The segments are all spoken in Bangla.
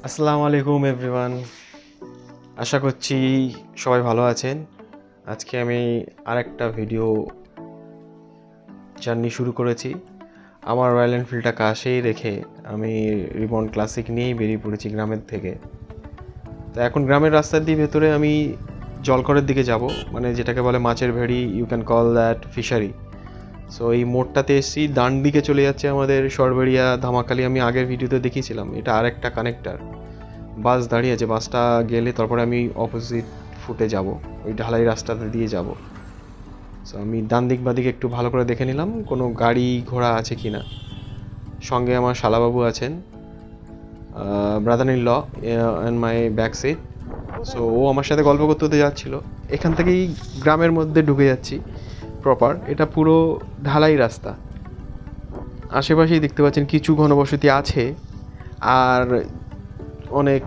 আসসালামু আলাইকুম এভরিওয়ান। আশা করছি সবাই ভালো আছেন। আজকে আমি আরেকটা ভিডিও জার্নি শুরু করেছি। আমার রয়্যাল এনফিল্ডটা কাছেই রেখে আমি রিবন ক্লাসিক নিয়েই বেরিয়ে পড়েছি গ্রামের থেকে। তো এখন গ্রামের রাস্তার দিয়ে ভেতরে আমি জলকরের দিকে যাব, মানে যেটাকে বলে মাছের ভেড়ি, you can call that fishery. So এই মোড়টাতে এসেছি, ডান দিকে চলে যাচ্ছে আমাদের সরবেরিয়া ধামাখালি। আমি আগের ভিডিওতে দেখিয়েছিলাম, এটা আরেকটা কানেক্টার। বাস দাঁড়িয়ে আছে, বাসটা গেলে তারপরে আমি অপোজিট ফুটে যাব, ওই ঢালাই রাস্তাটা দিয়ে যাব। সো আমি ডান দিক বাদিকে একটু ভালো করে দেখে নিলাম কোনো গাড়ি ঘোড়া আছে কি না। সঙ্গে আমার শালাবাবু আছেন, brother in law and my back seat. So ও আমার সাথে গল্প করতে করতে যাচ্ছিলো। এখান থেকেই গ্রামের মধ্যে ঢুকে যাচ্ছি প্রপার। এটা পুরো ঢালাই রাস্তা, আশেপাশেই দেখতে পাচ্ছেন কিছু ঘনবসতি আছে আর অনেক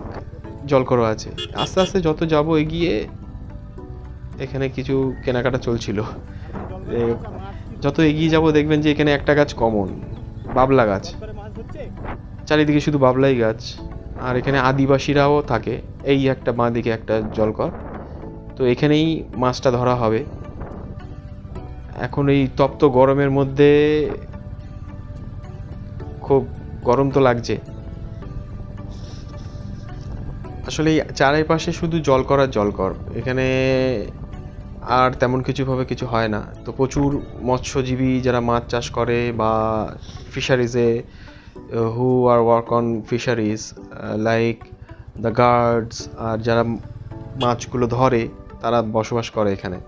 জলকর আছে। আস্তে আস্তে যত যাব এগিয়ে, এখানে কিছু কেনাকাটা চলছিল। যত এগিয়ে যাব দেখবেন যে এখানে একটা গাছ কমন, বাবলা গাছ। চারিদিকে শুধু বাবলাই গাছ, আর এখানে আদিবাসীরাও থাকে। এই একটা বাঁ দিকে একটা জলকর, তো এখানেই মাছটা ধরা হবে। এখন এই তপ্ত গরমের মধ্যে খুব গরম তো লাগছে। আসলে চারিপাশে শুধু জলকর আর জলকর, এখানে আর তেমন কিছু হয় না। তো প্রচুর মৎস্যজীবী যারা মাছ চাষ করে বা ফিশারিজে who are work on fisheries like the guards, আর যারা মাছগুলো ধরে তারা বসবাস করে এখানে।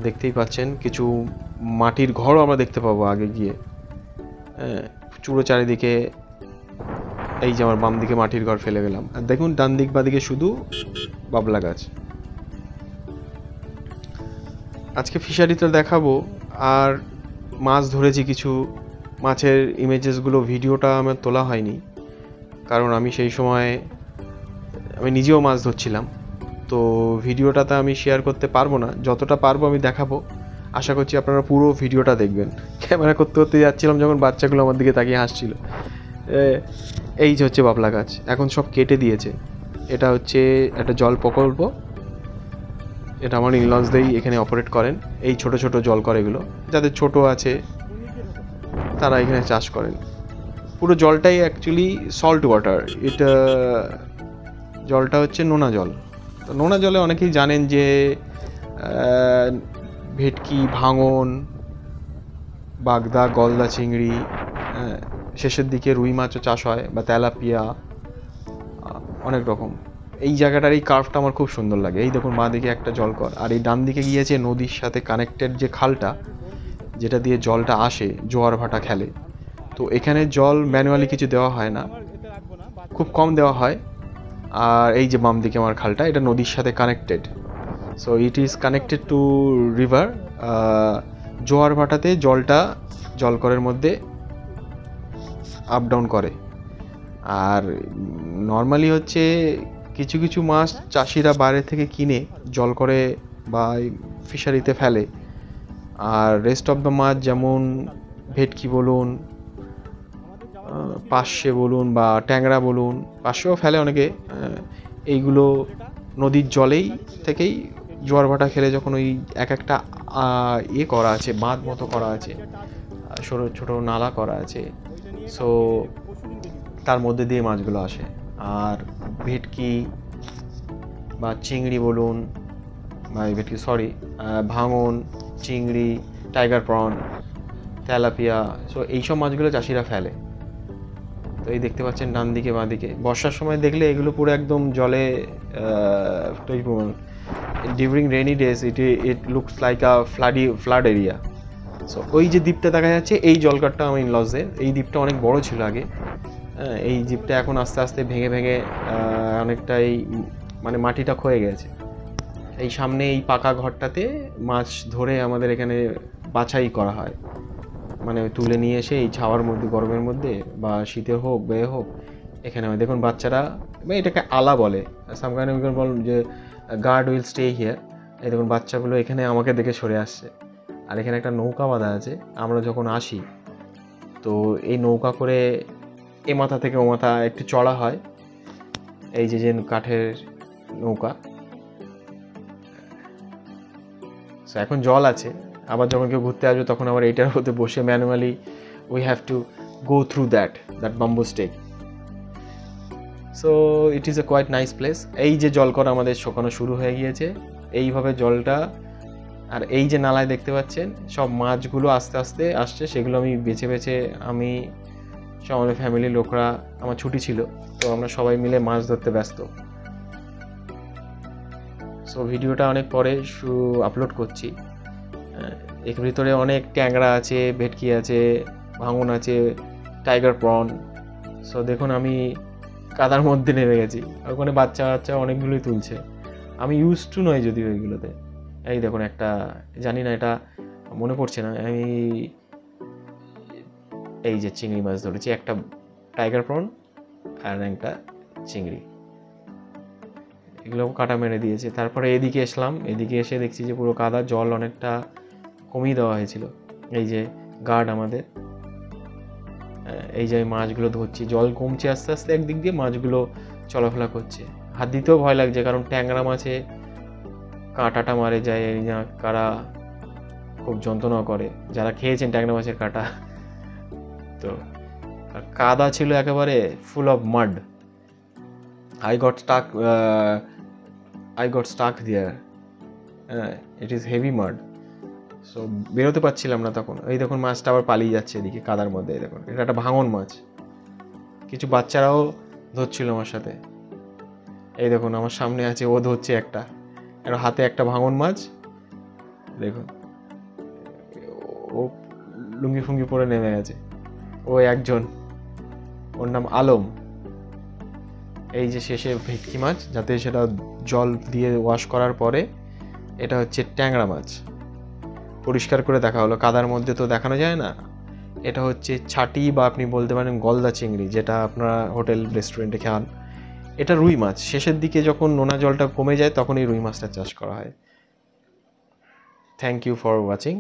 দেখতেই পাচ্ছেন কিছু মাটির ঘরও আমরা দেখতে পাবো আগে গিয়ে। হ্যাঁ, চুড়ো চারিদিকে। এই যে আমার বাম দিকে মাটির ঘর ফেলে গেলাম, আর দেখুন ডান দিক বাদিকে শুধু বাবলা গাছ। আজকে ফিশারিতে দেখাবো, আর মাছ ধরেছি কিছু। মাছের ইমেজেসগুলো, ভিডিওটা আমার তোলা হয়নি, কারণ আমি সেই সময় আমি নিজেও মাছ ধরছিলাম। তো ভিডিওটাতে আমি শেয়ার করতে পারবো না, যতটা পারবো আমি দেখাবো। আশা করছি আপনারা পুরো ভিডিওটা দেখবেন। ক্যামেরা করতে করতে যাচ্ছিলাম যখন বাচ্চাগুলো আমার দিকে তাকিয়ে হাসছিল। এই যে হচ্ছে বাবলা গাছ, এখন সব কেটে দিয়েছে। এটা হচ্ছে একটা জল প্রকল্প, এটা আমার ইনলসদেরই এখানে অপারেট করেন। এই ছোট ছোট জলকর এগুলো, যাদের ছোট আছে তারা এখানে চাষ করেন। পুরো জলটাই অ্যাকচুয়ালি সল্ট ওয়াটার। এটা জলটা হচ্ছে নোনা জল। তো নোনা জলে অনেকেই জানেন যে ভেটকি, ভাঙন, বাগদা, গলদা চিংড়ি, শেষের দিকে রুই মাছও চাষ হয়, বা তেলাপিয়া, অনেক রকম। এই জায়গাটার এই কার্ভটা আমার খুব সুন্দর লাগে। এই দেখুন বাঁ দিকে একটা জলকর, আর এই ডান দিকে গিয়েছে নদীর সাথে কানেক্টেড যে খালটা, যেটা দিয়ে জলটা আসে, জোয়ার ভাটা খেলে। তো এখানে জল ম্যানুয়ালি কিছু দেওয়া হয় না, খুব কম দেওয়া হয়। আর এই যে বাম দিকে আমার খালটা, এটা নদীর সাথে connected. So it is connected to river. জোয়ার ভাটাতে জলটা জলকরের মধ্যে আপ ডাউন করে। আর নর্মালি হচ্ছে কিছু কিছু মাছ চাষিরা বাইরে থেকে কিনে জল করে বা ফিশারিতে ফেলে। আর রেস্ট অফ দ্য মাছ, যেমন ভেটকি বলুন, পার্শে বলুন বা ট্যাংরা বলুন, পার্শেও ফেলে অনেকে, এইগুলো নদীর জলেই থেকেই জোয়ার ভাটা খেলে, যখন ওই এক একটা করা আছে, বাঁধ মতো করা আছে, ছোটো ছোটো নালা করা আছে, সো তার মধ্যে দিয়ে মাছগুলো আসে। আর ভেটকি বা চিংড়ি বলুন, ভেটকি সরি, ভাঙন, চিংড়ি, টাইগার প্রন, তেলাপিয়া, সো এইসব মাছগুলো চাষিরা ফেলে। তো এই দেখতে পাচ্ছেন ডান দিকে বাঁ দিকে, বর্ষার সময় দেখলে এগুলো পুরো একদম জলে, during rainy days it looks like a flood area. So ওই যে দ্বীপটা দেখা যাচ্ছে, এই জলকারটা আমার ইনলসের। এই দ্বীপটা অনেক বড় ছিল আগে। এই দ্বীপটা এখন আস্তে আস্তে ভেঙে ভেঙে অনেকটাই মানে মাটিটা ক্ষয়ে গেছে। এই সামনে এই পাকা ঘরটাতে মাছ ধরে আমাদের এখানে বাছাই করা হয়, মানে তুলে নিয়ে এসে এই ছাওয়ার মধ্যে, গরমের মধ্যে বা শীতে হোক বে হোক, এখানে দেখুন বাচ্চারা, এটাকে আলা বলে, সামকাইন্ড বল যে গার্ড উইল স্টে হিয়ার। এই দেখুন বাচ্চাগুলো এখানে আমাকে দেখে সরে আসছে। আর এখানে একটা নৌকা বাঁধা আছে। আমরা যখন আসি তো এই নৌকা করে এ মাথা থেকে ও মাথা একটু চড়া হয়, এই যে কাঠের নৌকা। সো এখন জল আছে, আবার যখন কেউ ঘুরতে আসবে তখন আবার এইটার মধ্যে বসে manually we have to go through that bamboo stake. So it is a quite nice place. এই যে জল করা আমাদের শুকানো শুরু হয়ে গিয়েছে, এইভাবে জলটা, আর এই যে নালায় দেখতে পাচ্ছেন সব মাছগুলো আস্তে আস্তে আসছে, সেগুলো আমি বেছে বেছে, আমি সব আমাদের ফ্যামিলির লোকরা, আমার ছুটি ছিল তো আমরা সবাই মিলে মাছ ধরতে ব্যস্ত। সো ভিডিওটা অনেক পরে আপলোড করছি। এর ভিতরে অনেক ট্যাংরা আছে, ভেটকি আছে, ভাঙন আছে, টাইগার প্রন। সো দেখুন আমি কাদার মধ্যে নেমে গেছি, ওখানে বাচ্চা বাচ্চা অনেকগুলোই তুলছে, আমি ইউজ টু নয় যদিও এগুলোতে। এই দেখুন একটা, জানি না এটা মনে পড়ছে না, আমি এই যে চিংড়ি মাছ ধরেছি, একটা টাইগার প্রন আর একটা চিংড়ি, এগুলো কাটা মেরে দিয়েছে। তারপরে এদিকে এসলাম, এদিকে এসে দেখছি যে পুরো কাদা, জল অনেকটা কমিয়ে দেওয়া হয়েছিল। এই যে গার্ড আমাদের, এই যে মাছগুলো ধরছি, জল কমছে আস্তে আস্তে, একদিক দিয়ে মাছগুলো চলাফেরা করছে। হাত দিতেও ভয় লাগছে, কারণ ট্যাংরা মাছে কাঁটাটা মারে যায়, এই না কারা খুব যন্ত্রণা করে, যারা খেয়েছেন ট্যাংরা মাছের কাঁটা। তো কাদা ছিল একেবারে full of মাড। I got stuck there. It is heavy mud. So বেরোতে পারছিলাম না তখন। এই দেখুন মাছটা আবার পালিয়ে যাচ্ছে এদিকে কাদার মধ্যে। এই দেখুন এটা একটা ভাঙন মাছ, কিছু বাচ্চারাও ধরছিল আমার সাথে। এই দেখুন আমার সামনে আছে, ও ধরছে একটা, এর হাতে একটা ভাঙন মাছ। দেখুন ও লুঙ্গি ফুঙ্গি পরে নেমে গেছে। ও একজন, ওর নাম আলম। এই যে শেষে ভেটকি মাছ, যাতে সেটা জল দিয়ে ওয়াশ করার পরে, এটা হচ্ছে ট্যাংরা মাছ। পরিষ্কার করে দেখা হলো, কাদার মধ্যে তো দেখানো যায় না। এটা হচ্ছে ছাটি বা আপনি বলতে পারেন গলদা চিংড়ি, যেটা আপনারা হোটেল রেস্টুরেন্টে খান। এটা রুই মাছ, শেষের দিকে যখন নোনা জলটা কমে যায় তখন এই রুই মাছটা চাষ করা হয়। Thank you for watching.